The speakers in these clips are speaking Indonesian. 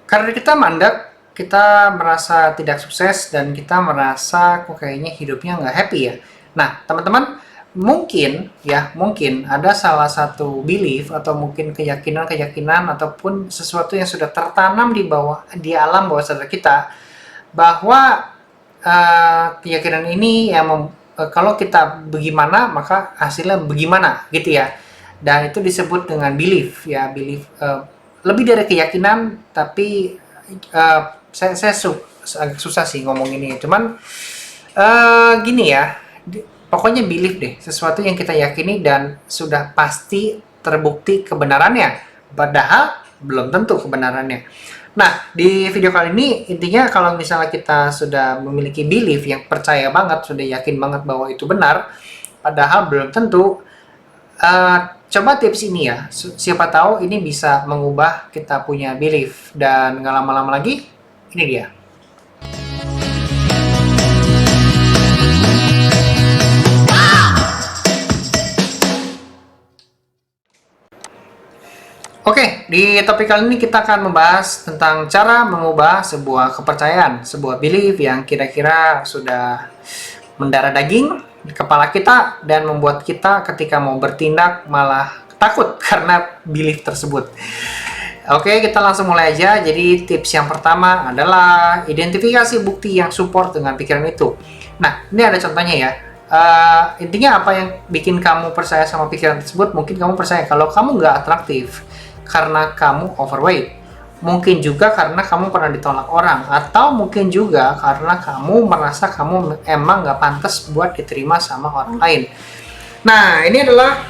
Karena kita mandek, kita merasa tidak sukses dan kita merasa kok kayaknya hidupnya nggak happy ya. Nah, teman-teman, mungkin ada salah satu belief atau mungkin keyakinan-keyakinan ataupun sesuatu yang sudah tertanam di alam bawah sadar kita bahwa keyakinan ini yang kalau kita bagaimana maka hasilnya bagaimana gitu ya. Dan itu disebut dengan belief ya, belief lebih dari keyakinan, tapi saya agak susah sih ngomong ini. Cuman gini ya, pokoknya belief deh, sesuatu yang kita yakini dan sudah pasti terbukti kebenarannya, padahal belum tentu kebenarannya. Nah, di video kali ini intinya kalau misalnya kita sudah memiliki belief yang percaya banget, sudah yakin banget bahwa itu benar, padahal belum tentu. Coba tips ini ya, siapa tahu ini bisa mengubah kita punya belief. Dan nggak lama-lama lagi, ini dia. Oke, di topik kali ini kita akan membahas tentang cara mengubah sebuah kepercayaan, sebuah belief yang kira-kira sudah mendarah daging di kepala kita dan membuat kita ketika mau bertindak malah takut karena belief tersebut. Oke, kita langsung mulai aja. Jadi tips yang pertama adalah identifikasi bukti yang support dengan pikiran itu. Nah, ini ada contohnya ya. Intinya apa yang bikin kamu percaya sama pikiran tersebut? Mungkin kamu percaya kalau kamu nggak atraktif karena kamu overweight. Mungkin juga karena kamu pernah ditolak orang, atau mungkin juga karena kamu merasa kamu emang nggak pantas buat diterima sama orang lain. Nah, ini adalah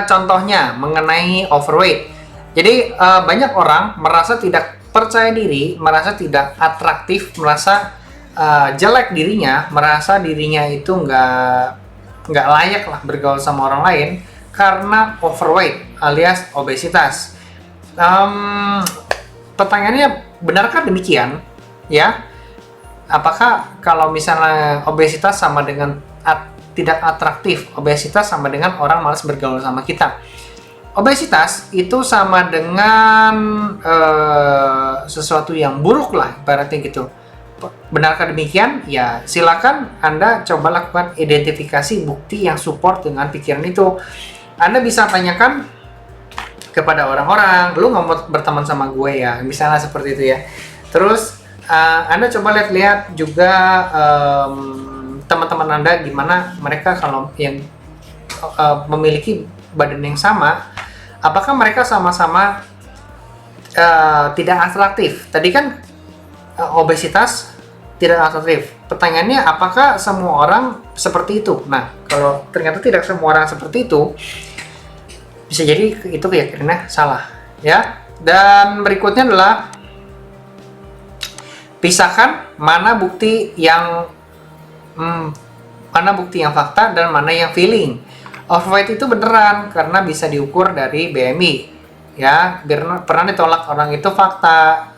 contohnya mengenai overweight. Jadi banyak orang merasa tidak percaya diri, merasa tidak atraktif, merasa jelek dirinya, merasa dirinya itu nggak layak lah bergaul sama orang lain karena overweight alias obesitas. Pertanyaannya, benarkah demikian? Ya, apakah kalau misalnya obesitas sama dengan tidak atraktif, obesitas sama dengan orang malas bergaul sama kita? Obesitas itu sama dengan sesuatu yang buruk lah, ibaratnya gitu. Benarkah demikian? Ya, silakan Anda coba lakukan identifikasi bukti yang support dengan pikiran itu. Anda bisa tanyakan kepada orang-orang, lu nggak mau berteman sama gue ya, misalnya seperti itu ya. Terus Anda coba lihat juga teman-teman Anda gimana mereka kalau yang memiliki badan yang sama, apakah mereka sama-sama tidak atraktif? Tadi kan obesitas tidak atraktif. Pertanyaannya, apakah semua orang seperti itu? Nah, kalau ternyata tidak semua orang seperti itu, bisa jadi itu keyakinannya salah, ya. Dan berikutnya adalah pisahkan mana bukti yang fakta dan mana yang feeling. Overweight itu beneran karena bisa diukur dari BMI, ya. Pernah ditolak orang itu fakta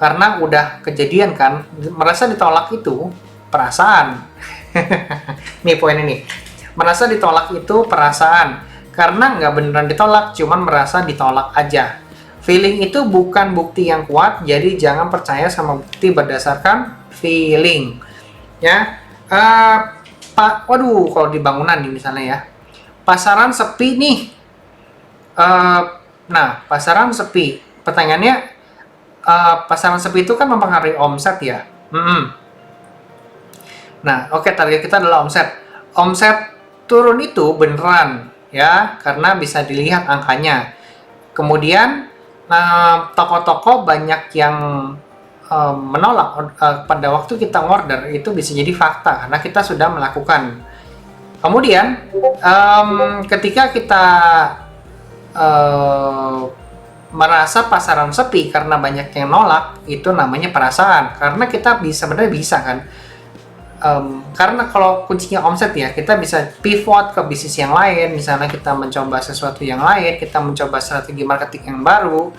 karena udah kejadian kan. Merasa ditolak itu perasaan. Nih poin ini, merasa ditolak itu perasaan karena nggak beneran ditolak, cuman merasa ditolak aja. Feeling itu bukan bukti yang kuat, jadi jangan percaya sama bukti berdasarkan feeling, ya. Waduh, kalau di bangunan nih misalnya ya, pasaran sepi nih. Nah, pasaran sepi. Pertanyaannya, pasaran sepi itu kan mempengaruhi omset ya. Nah, oke, target kita adalah omset. Omset turun itu beneran ya, karena bisa dilihat angkanya. Kemudian toko-toko banyak yang menolak pada waktu kita order, itu bisa jadi fakta karena kita sudah melakukan. Kemudian ketika kita merasa pasaran sepi karena banyak yang nolak, itu namanya perasaan. Karena kita sebenarnya bisa kan, karena kalau kuncinya omset ya, kita bisa pivot ke bisnis yang lain. Misalnya kita mencoba sesuatu yang lain, kita mencoba strategi marketing yang baru,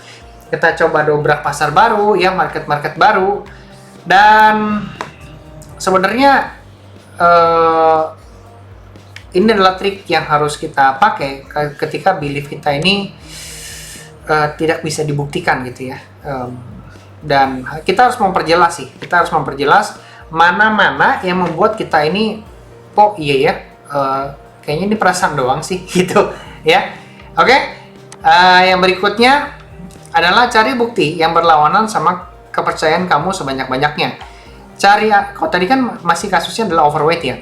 kita coba dobrak pasar baru ya, market baru. Dan sebenarnya ini adalah trik yang harus kita pakai ketika belief kita ini tidak bisa dibuktikan gitu ya. Dan kita harus memperjelas sih, kita harus memperjelas mana-mana yang membuat kita ini, oh iya ya, kayaknya ini perasaan doang sih gitu ya. Oke, yang berikutnya adalah cari bukti yang berlawanan sama kepercayaan kamu sebanyak-banyaknya. Kalau tadi kan masih kasusnya adalah overweight ya.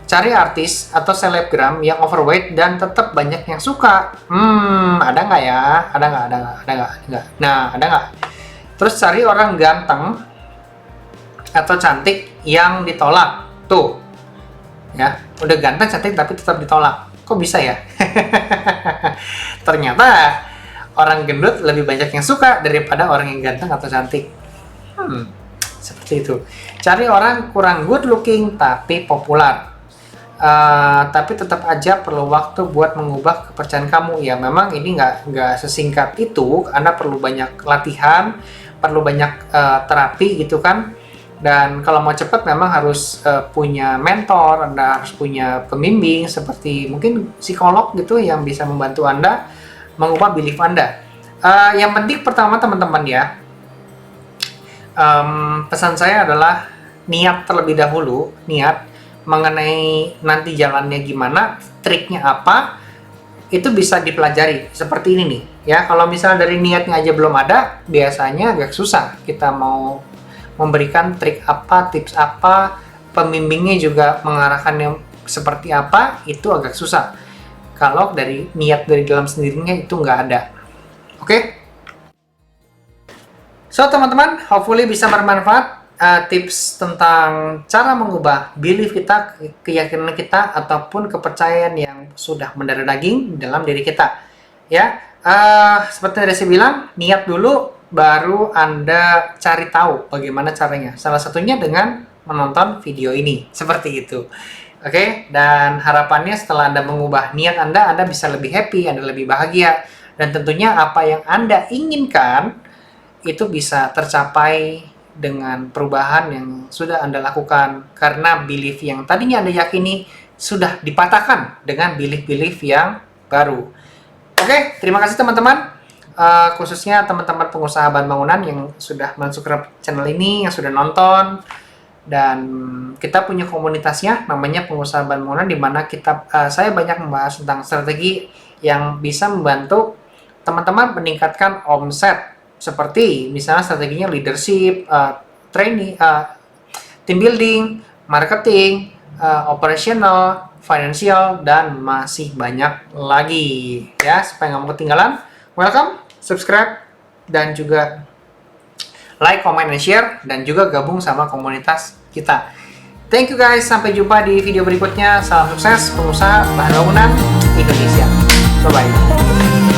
Cari artis atau selebgram yang overweight dan tetap banyak yang suka. Ada nggak ya? Ada nggak? Nah, ada nggak? Terus cari orang ganteng atau cantik yang ditolak. Tuh, ya, udah ganteng cantik tapi tetap ditolak. Kok bisa ya? Ternyata orang gendut lebih banyak yang suka daripada orang yang ganteng atau cantik. Seperti itu. Cari orang kurang good looking tapi populer. Tapi tetap aja perlu waktu buat mengubah kepercayaan kamu. Ya memang ini nggak sesingkat itu. Anda perlu banyak latihan, perlu banyak terapi gitu kan. Dan kalau mau cepat memang harus punya mentor, Anda harus punya pembimbing seperti mungkin psikolog gitu yang bisa membantu Anda mengubah belief Anda. Yang penting pertama teman-teman ya, pesan saya adalah niat terlebih dahulu, niat mengenai nanti jalannya gimana, triknya apa, itu bisa dipelajari seperti ini nih ya. Kalau misalnya dari niatnya aja belum ada, biasanya agak susah kita mau memberikan trik apa, tips apa, pembimbingnya juga mengarahkannya seperti apa, itu agak susah kalau dari niat dari dalam sendirinya itu nggak ada. Oke? So teman-teman, hopefully bisa bermanfaat tips tentang cara mengubah belief kita, keyakinan kita, ataupun kepercayaan yang sudah mendarah daging dalam diri kita. Ya, seperti yang saya bilang, niat dulu, baru Anda cari tahu bagaimana caranya. Salah satunya dengan menonton video ini, seperti itu. Oke, dan harapannya setelah Anda mengubah niat Anda bisa lebih happy, Anda lebih bahagia, dan tentunya apa yang Anda inginkan itu bisa tercapai dengan perubahan yang sudah Anda lakukan, karena belief yang tadinya Anda yakini sudah dipatahkan dengan belief-belief yang baru. Oke, terima kasih teman-teman, khususnya teman-teman pengusaha bahan bangunan yang sudah men-subscribe channel ini, yang sudah nonton. Dan kita punya komunitasnya namanya pengusaha bahan bangunan, di mana saya banyak membahas tentang strategi yang bisa membantu teman-teman meningkatkan omset, seperti misalnya strateginya leadership, training, team building, marketing, operational, financial, dan masih banyak lagi ya. Supaya nggak mau ketinggalan, welcome, subscribe, dan juga like, comment, and share, dan juga gabung sama komunitas kita. Thank you guys, sampai jumpa di video berikutnya. Salam sukses pengusaha bahan bangunan Indonesia. Bye bye.